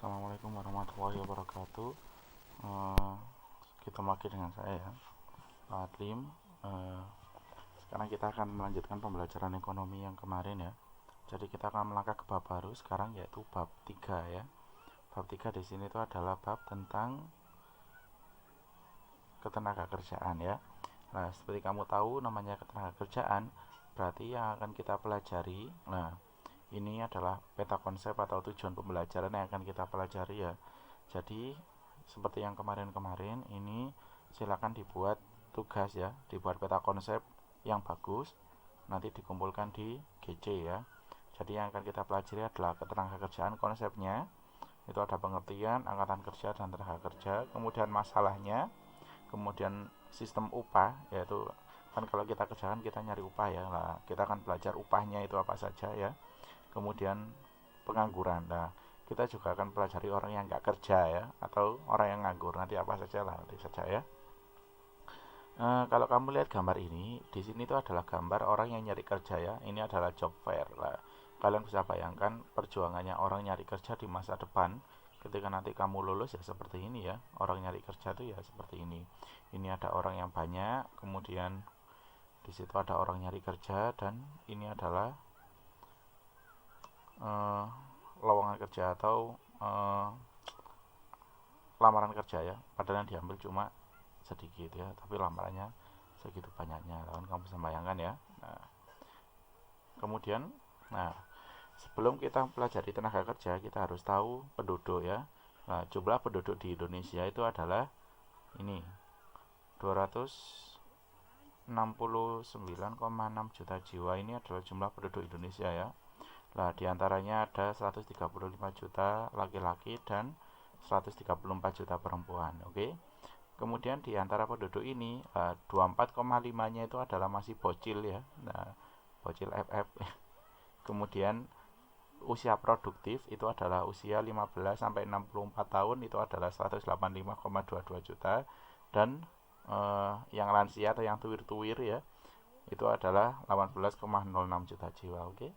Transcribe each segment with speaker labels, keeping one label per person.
Speaker 1: Assalamualaikum warahmatullahi wabarakatuh. Eh, Kita lagi dengan saya ya, Pak Adlim. Sekarang kita akan melanjutkan pembelajaran ekonomi yang kemarin ya. Jadi kita akan melangkah ke bab baru sekarang, yaitu bab 3 ya. Bab 3 di sini itu adalah bab tentang ketenaga kerjaan ya. Nah, seperti kamu tahu namanya ketenaga kerjaan, berarti yang akan kita pelajari. Nah, ini adalah peta konsep atau tujuan pembelajaran yang akan kita pelajari ya. Jadi seperti yang kemarin-kemarin ini, silakan dibuat tugas ya, dibuat peta konsep yang bagus, nanti dikumpulkan di GC ya. Jadi yang akan kita pelajari adalah ketenaga kerjaan. Konsepnya itu ada pengertian, angkatan kerja dan tenaga kerja, kemudian masalahnya, kemudian sistem upah, yaitu kan kalau kita kerjakan kita nyari upah ya. Nah, kita akan belajar upahnya itu apa saja ya. Kemudian pengangguran. Nah, kita juga akan pelajari orang yang nggak kerja ya, atau orang yang nganggur, nanti apa saja lah, nanti saja ya. Kalau kamu lihat gambar ini, di sini itu adalah gambar orang yang nyari kerja ya. Ini adalah job fair lah. Kalian bisa bayangkan perjuangannya orang nyari kerja di masa depan. Ketika nanti kamu lulus ya seperti ini ya. Orang nyari kerja itu ya seperti ini. Ini ada orang yang banyak, kemudian di situ ada orang nyari kerja, dan ini adalah lowongan kerja atau lamaran kerja ya. Padahal yang diambil cuma sedikit ya, tapi lamarannya segitu banyaknya. Lalu kamu bisa bayangkan ya. Kemudian, sebelum kita pelajari tenaga kerja, kita harus tahu penduduk ya. Nah, jumlah penduduk di Indonesia itu adalah ini 269,6 juta jiwa. Ini adalah jumlah penduduk Indonesia ya. Nah, diantaranya ada 135 juta laki-laki dan 134 juta perempuan. Oke. Kemudian di antara penduduk ini 24,5-nya itu adalah masih bocil ya. Nah, bocil FF. Kemudian usia produktif itu adalah usia 15 sampai 64 tahun, itu adalah 185,22 juta, dan yang lansia atau yang tuwir-tuwir ya, itu adalah 18,06 juta jiwa. Oke.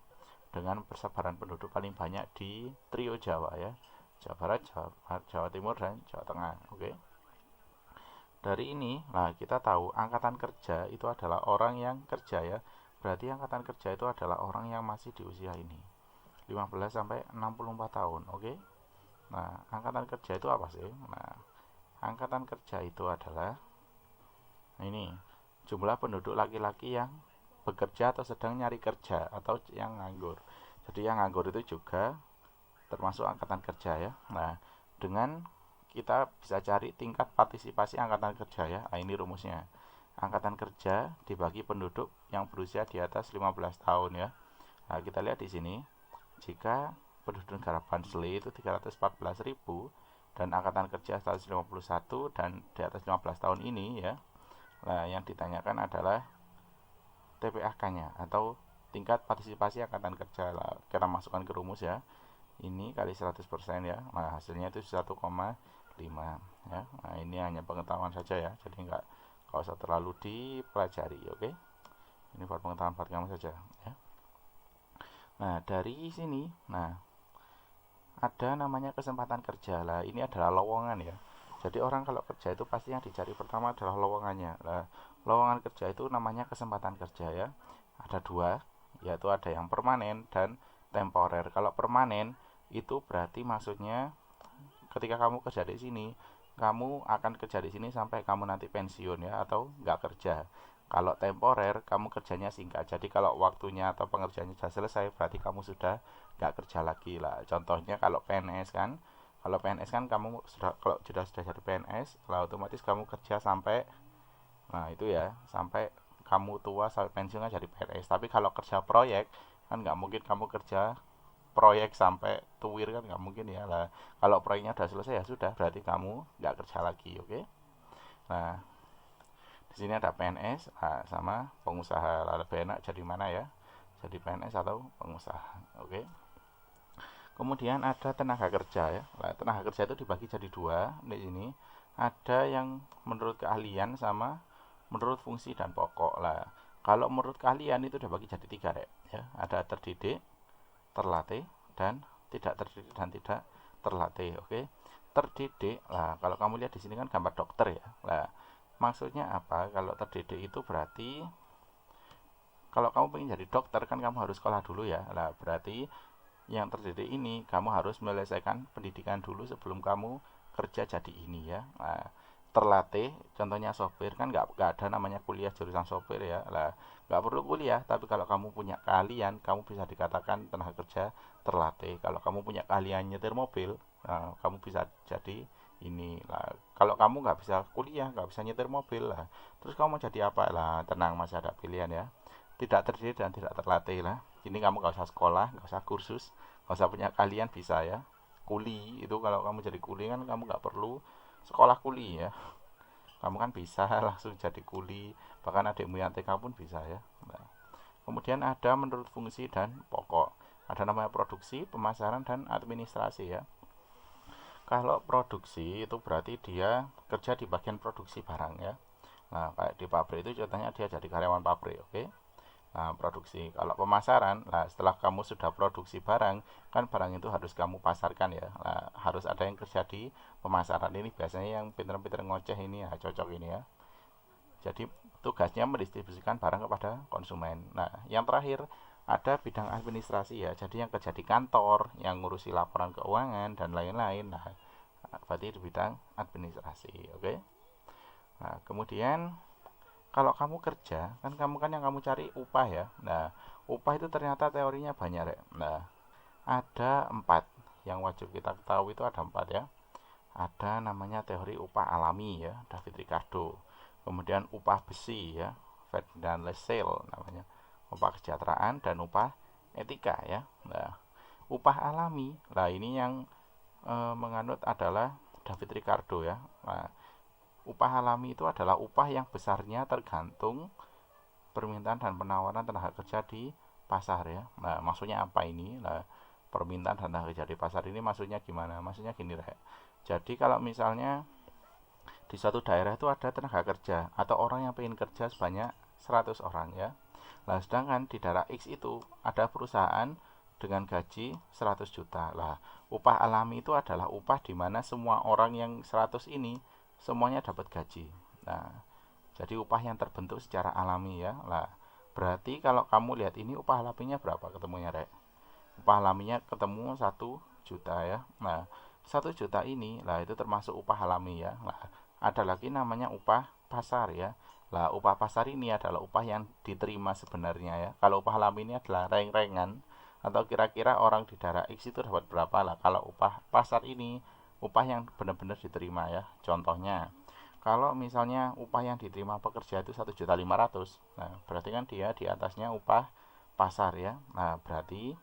Speaker 1: Dengan persebaran penduduk paling banyak di trio Jawa ya. Jawa Barat, Jawa Timur, dan Jawa Tengah. Oke. Dari ini, kita tahu angkatan kerja itu adalah orang yang kerja ya. Berarti angkatan kerja itu adalah orang yang masih di usia ini, 15 sampai 64 tahun. Oke. Nah, angkatan kerja itu apa sih? Nah, angkatan kerja itu adalah ini jumlah penduduk laki-laki yang bekerja atau sedang nyari kerja atau yang nganggur. Jadi yang nganggur itu juga termasuk angkatan kerja ya. Nah, dengan kita bisa cari tingkat partisipasi angkatan kerja ya. Nah, ini rumusnya. Angkatan kerja dibagi penduduk yang berusia di atas 15 tahun ya. Nah, kita lihat di sini, jika penduduk negara Bansley itu 314.000 dan angkatan kerja 151 dan di atas 15 tahun ini ya. Nah, yang ditanyakan adalah TPAK-nya atau tingkat partisipasi angkatan kerja. Kita masukkan ke rumus ya. Ini kali 100% ya. Nah, hasilnya itu 1,5 ya. Nah, ini hanya pengetahuan saja ya. Jadi nggak usah terlalu dipelajari, oke? Ini buat pengetahuan buat kamu saja ya. Nah, dari sini, ada namanya kesempatan kerja. Lah, ini adalah lowongan ya. Jadi orang kalau kerja itu pasti yang dicari pertama adalah lowongannya. Nah, lowongan kerja itu namanya kesempatan kerja ya. Ada dua, yaitu ada yang permanen dan temporer. Kalau permanen itu berarti maksudnya ketika kamu kerja di sini, kamu akan kerja di sini sampai kamu nanti pensiun ya, atau nggak kerja. Kalau temporer, kamu kerjanya singkat. Jadi kalau waktunya atau pengerjaannya sudah selesai, berarti kamu sudah nggak kerja lagi lah. Contohnya kalau PNS kan, kamu sudah, kalau sudah jadi PNS, lah otomatis kamu kerja sampai, itu ya, sampai kamu tua sampai pensiun kan jadi PNS. Tapi kalau kerja proyek kan nggak mungkin kamu kerja proyek sampai tuwir, kan nggak mungkin ya lah. Kalau proyeknya udah selesai ya sudah, berarti kamu nggak kerja lagi. Oke. Nah, di sini ada PNS sama pengusaha. Lebih enak jadi mana ya, jadi PNS atau pengusaha. Oke. Kemudian ada tenaga kerja ya. Nah, tenaga kerja itu dibagi jadi dua. Di sini ada yang menurut keahlian sama menurut fungsi dan pokok lah. Kalau menurut keahlian itu dibagi jadi tiga ya. Ada terdidik, terlatih, dan tidak terdidik dan tidak terlatih. Oke. Terdidik. Lah, kalau kamu lihat di sini kan gambar dokter ya. Lah, maksudnya apa? Kalau terdidik itu berarti kalau kamu pengen jadi dokter kan kamu harus sekolah dulu ya. Lah, berarti yang terdidik ini kamu harus menyelesaikan pendidikan dulu sebelum kamu kerja jadi ini ya. Nah, terlatih contohnya sopir kan nggak ada namanya kuliah jurusan sopir ya. Lah, nggak perlu kuliah, tapi kalau kamu punya keahlian kamu bisa dikatakan tenaga kerja terlatih. Kalau kamu punya keahlian nyetir mobil, nah, kamu bisa jadi ini lah. Kalau kamu nggak bisa kuliah, nggak bisa nyetir mobil lah, terus kamu mau jadi apa lah? Tenang, masih ada pilihan ya. Tidak terdidik dan tidak terlatih lah. Ini kamu nggak usah sekolah, nggak usah kursus, nggak usah punya kalian, bisa ya. Kuli itu kalau kamu jadi kuli kan kamu nggak perlu sekolah kuli ya. Kamu kan bisa langsung jadi kuli, bahkan adikmu yang TK pun bisa ya. Nah, kemudian ada menurut fungsi dan pokok. Ada namanya produksi, pemasaran, dan administrasi ya. Kalau produksi itu berarti dia kerja di bagian produksi barang ya. Nah, kayak di pabrik itu contohnya dia jadi karyawan pabrik, oke. Nah, produksi. Kalau pemasaran, nah setelah kamu sudah produksi barang, kan barang itu harus kamu pasarkan ya. Nah, harus ada yang kerja di pemasaran. Ini biasanya yang pinter-pinter ngoceh ini ya, cocok ini ya. Jadi tugasnya mendistribusikan barang kepada konsumen. Nah, yang terakhir ada bidang administrasi ya. Jadi yang kerja di kantor, yang ngurusi laporan keuangan dan lain-lain. Nah, berarti di bidang administrasi, oke. Nah, kemudian kalau kamu kerja, kan yang kamu cari upah ya. Nah, upah itu ternyata teorinya banyak, Rek. Nah, ada 4 yang wajib kita ketahui, itu ada 4 ya. Ada namanya teori upah alami ya, David Ricardo. Kemudian upah besi ya, Ferdinand Lassalle namanya. Upah kesejahteraan dan upah etika ya. Nah, upah alami, lah ini yang menganut adalah David Ricardo ya. Nah, upah alami itu adalah upah yang besarnya tergantung permintaan dan penawaran tenaga kerja di pasar ya. Nah, maksudnya apa ini? Nah, permintaan dan tenaga kerja di pasar ini maksudnya gimana? Maksudnya gini, Rek. Jadi kalau misalnya di suatu daerah itu ada tenaga kerja atau orang yang pengen kerja sebanyak 100 orang ya. Nah, sedangkan di daerah X itu ada perusahaan dengan gaji 100 juta. Lah, upah alami itu adalah upah di mana semua orang yang 100 ini semuanya dapat gaji. Nah, jadi upah yang terbentuk secara alami ya. Lah, berarti kalau kamu lihat ini upah alaminya berapa ketemunya, Rek? Upah alaminya ketemu 1 juta ya. Nah, 1 juta ini lah itu termasuk upah alami ya. Lah, ada lagi namanya upah pasar ya. Lah, upah pasar ini adalah upah yang diterima sebenarnya ya. Kalau upah alami ini adalah reng-rengan atau kira-kira orang di daerah X itu dapat berapa lah. Kalau upah pasar ini upah yang benar-benar diterima ya. Contohnya, kalau misalnya upah yang diterima pekerja itu 1.500.000, nah berarti kan dia di atasnya upah pasar ya. Nah, berarti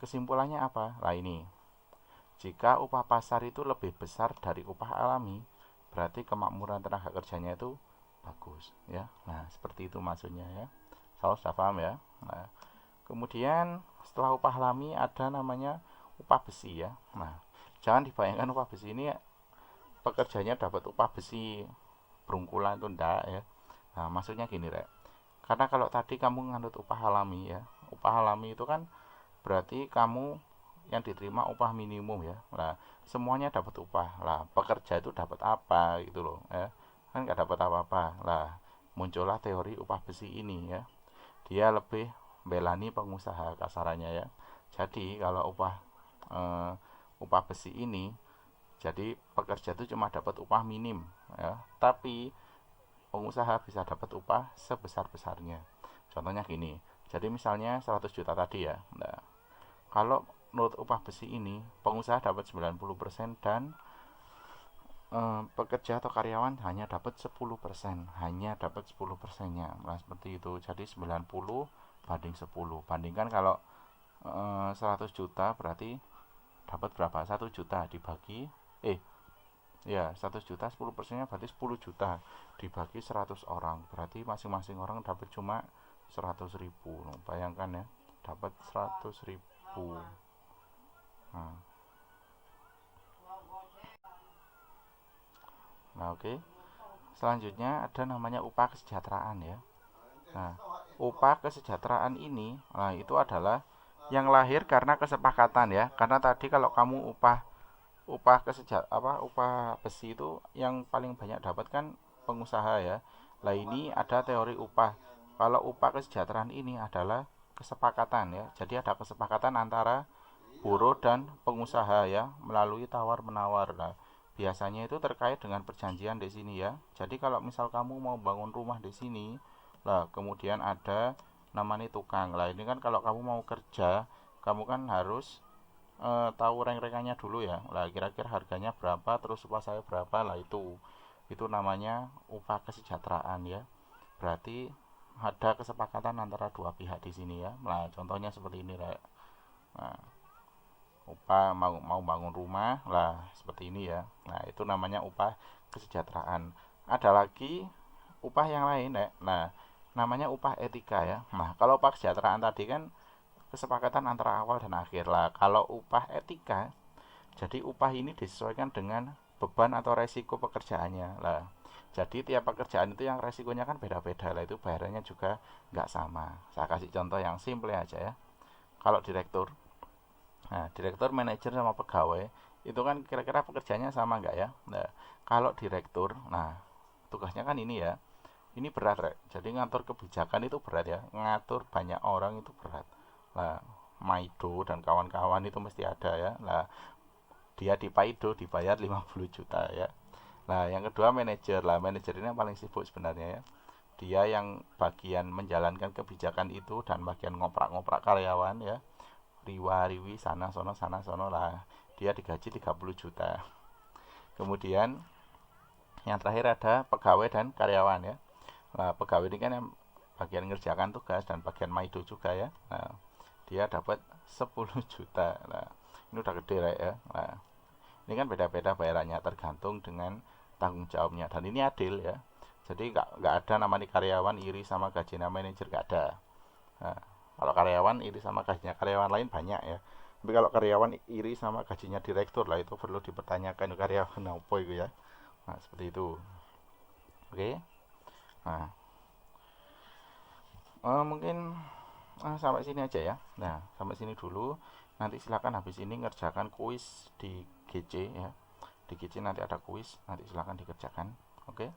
Speaker 1: kesimpulannya apa? Nah, ini. Jika upah pasar itu lebih besar dari upah alami, berarti kemakmuran tenaga kerjanya itu bagus ya. Nah, seperti itu maksudnya ya. Saya sudah paham ya. Nah, kemudian setelah upah alami ada namanya upah besi ya. Nah, jangan dibayangkan upah besi ini pekerjanya dapat upah besi berungkulan itu enggak ya. Nah, maksudnya gini, Rek. Karena kalau tadi kamu nganut upah alami ya. Upah alami itu kan berarti kamu yang diterima upah minimum ya. Nah, semuanya dapat upah. Lah, pekerja itu dapat apa gitu loh ya. Kan nggak dapat apa-apa. Lah, muncullah teori upah besi ini ya. Dia lebih belani pengusaha kasarannya ya. Jadi kalau upah besi ini, jadi pekerja itu cuma dapat upah minim ya. Tapi pengusaha bisa dapat upah sebesar-besarnya. Contohnya gini. Jadi misalnya 100 juta tadi ya. Nah, kalau menurut upah besi ini, pengusaha dapat 90% dan pekerja atau karyawan hanya dapat 10%, hanya dapat 10%-nya. Nah, seperti itu. Jadi 90 banding 10. Bandingkan kalau 100 juta berarti dapat berapa? 1 juta dibagi ya 100 juta 10%-nya berarti 10 juta dibagi 100 orang. Berarti masing-masing orang dapat cuma 100.000. Bayangkan ya, dapat 100.000. Nah, oke. Selanjutnya ada namanya upah kesejahteraan ya. Nah, upah kesejahteraan ini, nah itu adalah yang lahir karena kesepakatan ya. Karena tadi kalau kamu upah upah besi itu yang paling banyak dapat kan pengusaha ya. Lah ini ada teori upah. Kalau upah kesejahteraan ini adalah kesepakatan ya. Jadi ada kesepakatan antara buruh dan pengusaha ya melalui tawar menawar. Nah, biasanya itu terkait dengan perjanjian di sini ya. Jadi kalau misal kamu mau bangun rumah di sini, lah kemudian ada namanya tukang. Lah ini kan kalau kamu mau kerja, kamu kan harus tahu reng-rengannya dulu ya. Lah kira-kira harganya berapa, terus upah saya berapa, lah itu namanya upah kesejahteraan ya. Berarti ada kesepakatan antara dua pihak di sini ya. Nah, contohnya seperti ini Rek. Nah, upah mau bangun rumah lah seperti ini ya. Nah, itu namanya upah kesejahteraan. Ada lagi upah yang lain Rek. Nah, namanya upah etika ya. Nah, kalau upah kesejahteraan tadi kan kesepakatan antara awal dan akhir lah. Kalau upah etika, jadi upah ini disesuaikan dengan beban atau resiko pekerjaannya lah. Jadi tiap pekerjaan itu yang resikonya kan beda-beda lah, itu bayarannya juga nggak sama. Saya kasih contoh yang simple aja ya. Kalau direktur, nah direktur, manajer sama pegawai itu kan kira-kira pekerjaannya sama nggak ya? Nah kalau direktur, nah tugasnya kan ini ya, ini berat Rek. Jadi ngatur kebijakan itu berat ya, ngatur banyak orang itu berat lah. Maido dan kawan-kawan itu mesti ada ya. Lah dia di Paido dibayar 50 juta ya. Nah, yang kedua manajer lah. Manajer ini yang paling sibuk sebenarnya ya. Dia yang bagian menjalankan kebijakan itu dan bagian ngoprak-ngoprak karyawan ya. Riwa-riwi sana sono lah. Dia digaji 30 juta. Kemudian yang terakhir ada pegawai dan karyawan ya. Nah, pegawai ini kan yang bagian ngerjakan tugas dan bagian maido juga ya. Nah, dia dapat 10 juta. Nah, ini udah gede lah ya. Nah, ini kan beda-beda bayarannya tergantung dengan tanggung jawabnya dan ini adil ya. Jadi nggak ada namanya karyawan iri sama gajinya manajer, nggak ada. Nah, kalau karyawan iri sama gajinya karyawan lain banyak ya. Tapi kalau karyawan iri sama gajinya direktur lah itu perlu dipertanyakan karyawan apa itu ya. Nah seperti itu. Oke. Nah mungkin sampai sini aja ya. Nah sampai sini dulu. Nanti silakan habis ini ngerjakan kuis di GC ya. Di GC nanti ada kuis, nanti silakan dikerjakan. Oke.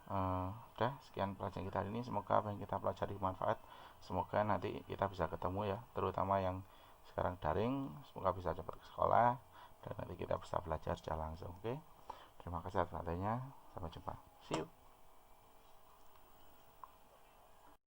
Speaker 1: Udah sekian pelajaran kita hari ini. Semoga apa yang kita pelajari bermanfaat. Semoga nanti kita bisa ketemu ya, terutama yang sekarang daring. Semoga bisa cepat ke sekolah dan nanti kita bisa belajar secara langsung. Oke. Terima kasih atas perhatiannya. Sampai jumpa. See you.